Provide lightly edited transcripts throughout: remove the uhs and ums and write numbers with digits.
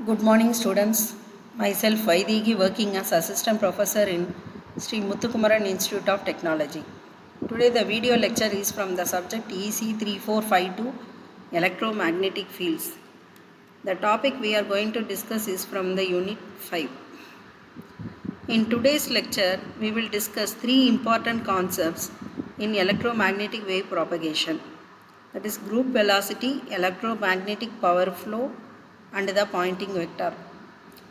Good morning, students. Myself Vaidigi, working as assistant professor in Sri Muthukumaran Institute of Technology. Today the video lecture is from the subject EC3452 Electromagnetic Fields. The topic we are going to discuss is from the unit 5. In today's lecture, we will discuss three important concepts in electromagnetic wave propagation. That is group velocity, electromagnetic power flow, and the Poynting vector.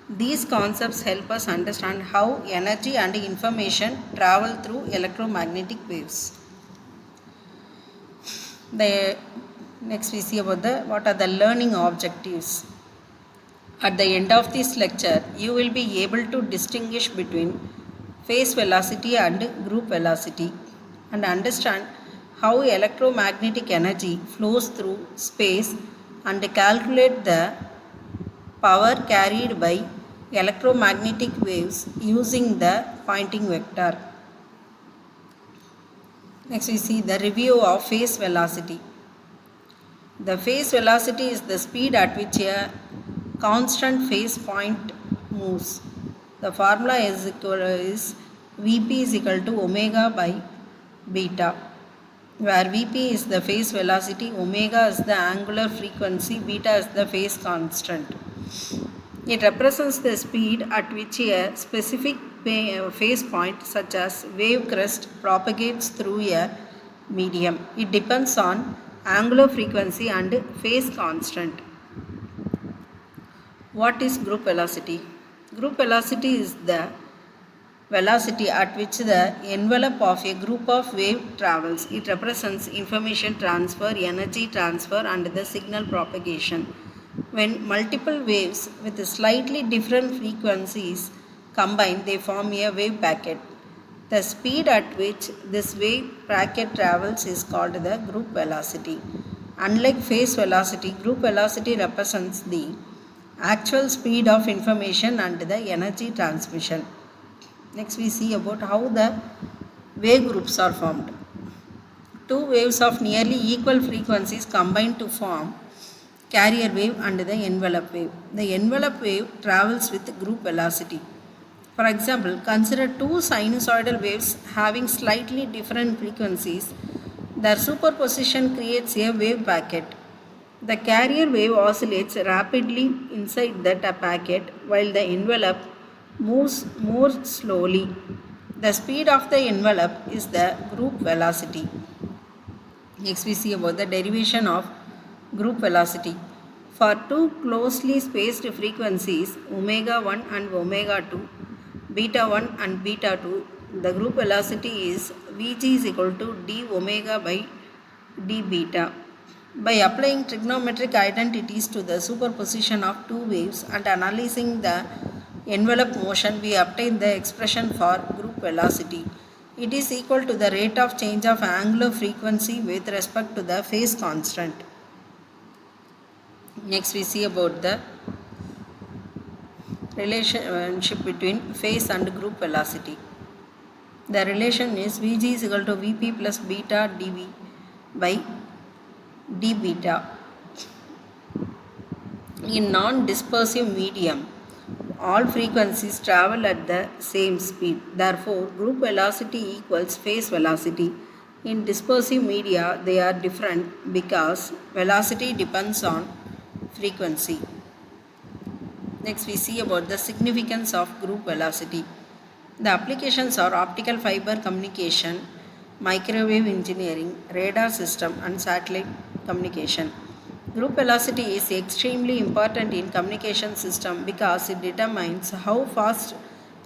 These concepts help us understand how energy and information travel through electromagnetic waves. Next we see about what are the learning objectives. At the end of this lecture, you will be able to distinguish between phase velocity and group velocity and understand how electromagnetic energy flows through space and calculate the power carried by electromagnetic waves using the Poynting vector. Next we see the review of phase velocity. The phase velocity is the speed at which a constant phase point moves. The formula is Vp is equal to omega by beta, where Vp is the phase velocity, omega is the angular frequency, beta is the phase constant. It represents the speed at which a specific phase point such as wave crest propagates through a medium. It depends on angular frequency and phase constant. What is group velocity? Group velocity is the velocity at which the envelope of a group of wave travels. It represents information transfer, energy transfer, and the signal propagation. When multiple waves with slightly different frequencies combine, they form a wave packet. The speed at which this wave packet travels is called the group velocity. Unlike phase velocity, group velocity represents the actual speed of information and the energy transmission. Next we see about how the wave groups are formed. Two waves of nearly equal frequencies combine to form carrier wave and the envelope wave. The envelope wave travels with group velocity. For example, consider two sinusoidal waves having slightly different frequencies. Their superposition creates a wave packet. The carrier wave oscillates rapidly inside that packet while the envelope moves more slowly. The speed of the envelope is the group velocity. Next we see about the derivation of group velocity. For two closely spaced frequencies omega 1 and omega 2, beta 1 and beta 2, the group velocity is Vg is equal to d omega by d beta. By applying trigonometric identities to the superposition of two waves and analyzing the envelope motion, we obtain the expression for group velocity. It is equal to the rate of change of angular frequency with respect to the phase constant. Next we see about the relationship between phase and group velocity. The relation is Vg is equal to Vp plus beta dV by d beta. In non-dispersive medium, all frequencies travel at the same speed. Therefore, group velocity equals phase velocity. In dispersive media, they are different because velocity depends on frequency. Next we see about the significance of group velocity. The applications are optical fiber communication, microwave engineering, radar system, and satellite communication. Group velocity is extremely important in communication system because it determines how fast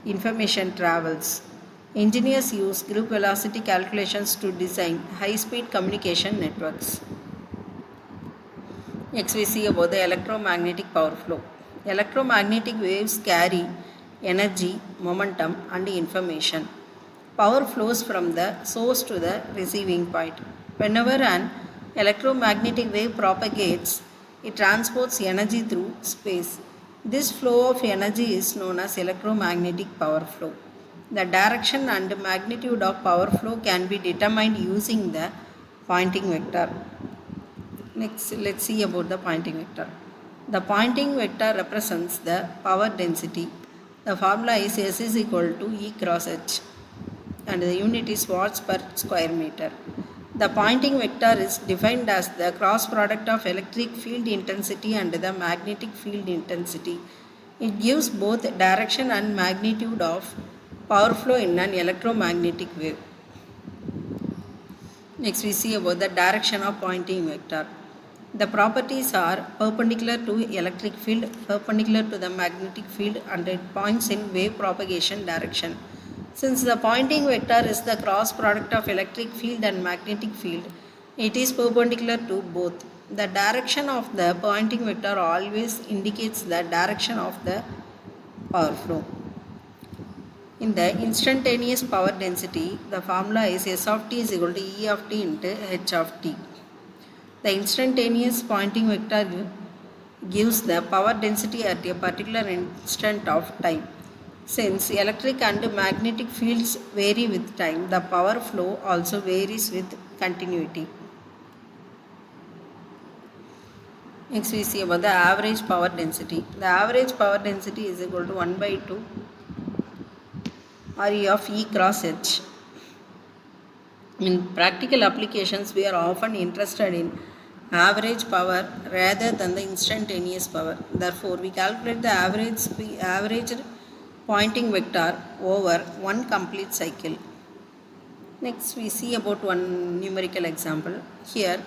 information travels. Engineers use group velocity calculations to design high-speed communication networks. Next we see about the electromagnetic power flow. Electromagnetic waves carry energy, momentum, and information. Power flows from the source to the receiving point. Whenever an electromagnetic wave propagates, it transports energy through space. This flow of energy is known as electromagnetic power flow. The direction and magnitude of power flow can be determined using the Poynting vector. Next, let's see about the Poynting vector. The Pointing vector represents the power density. The formula is S is equal to E cross H and the unit is watts per square meter. The Pointing vector is defined as the cross product of electric field intensity and the magnetic field intensity. It gives both direction and magnitude of power flow in an electromagnetic wave. Next we see about the direction of Pointing vector. The properties are perpendicular to electric field, perpendicular to the magnetic field, and it points in wave propagation direction. Since the Pointing vector is the cross product of electric field and magnetic field, it is perpendicular to both. The direction of the Pointing vector always indicates the direction of the power flow. In the instantaneous power density, the formula is S of t is equal to E of t into H of t. The instantaneous Pointing vector gives the power density at a particular instant of time. Since electric and magnetic fields vary with time, the power flow also varies with continuity. Next we see about the average power density. The average power density is equal to 1 by 2 RE of E cross H. In practical applications, we are often interested in average power rather than the instantaneous power. Therefore, we calculate the average Pointing vector over one complete cycle. Next, we see about one numerical example. Here,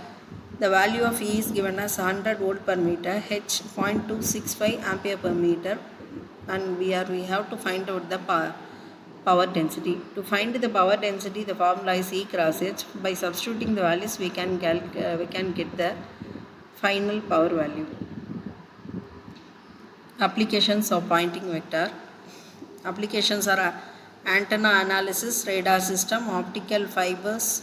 the value of E is given as 100 volt per meter, H 0.265 ampere per meter, and we have to find out the power density. To find the power density, the formula is E cross H. By substituting the values, we can get the final power value. Applications of Pointing vector. Applications are antenna analysis, radar system, optical fibers,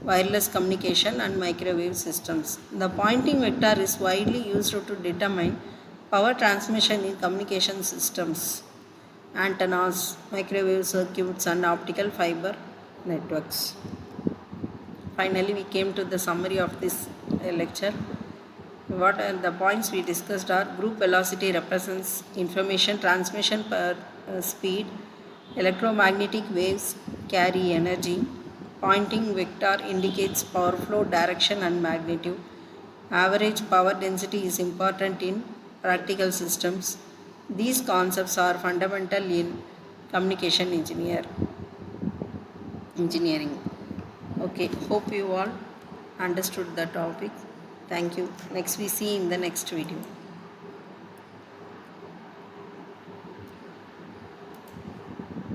wireless communication, and microwave systems. The Pointing vector is widely used to determine power transmission in communication systems, antennas, microwave circuits, and optical fiber networks. Finally, we came to the summary of this lecture. What are the points we discussed are: group velocity represents information transmission per speed, electromagnetic waves carry energy, Pointing vector indicates power flow direction and magnitude, average power density is important in practical systems. These concepts are fundamental in communication engineering. Okay, hope you all understood the topic. Thank you. Next we see in the next video.